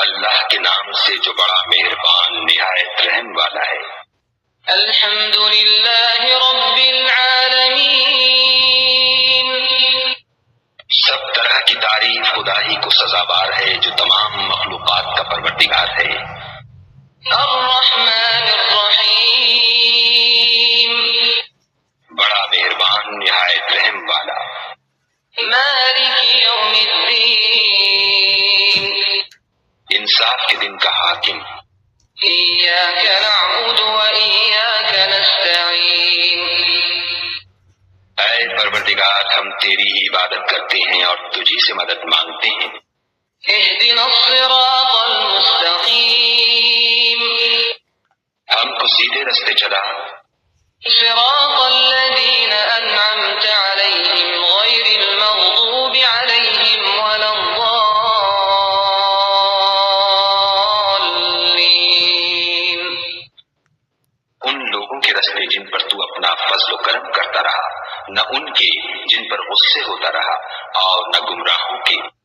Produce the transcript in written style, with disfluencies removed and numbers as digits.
اللہ کے نام سے جو بڑا مہربان نہایت رحم والا ہے۔ الحمد للہ رب العالمین، سب طرح کی تعریف خدا ہی کو سزاوار ہے جو تمام مخلوقات کا پروردگار ہے۔ الرحمن الرحیم، بڑا مہربان نہایت رحم والا۔ مالک یوم الدین، انصاف کے دن کا حاکم۔ ایاک نعبد و ایاک نستعین، اے پروردگار ہم تیری ہی عبادت کرتے ہیں اور تجھی سے مدد مانگتے ہیں۔ اہدنا الصراط المستقیم، ہم کو سیدھے رستے چلا، صراط الذین انعمت علیہم غیر المغضوب علیہم ولا الضالین، ان لوگوں کے رستے جن پر تو اپنا فضل و کرم کرتا رہا، نہ ان کے جن پر غصے ہوتا رہا اور نہ گمراہوں کے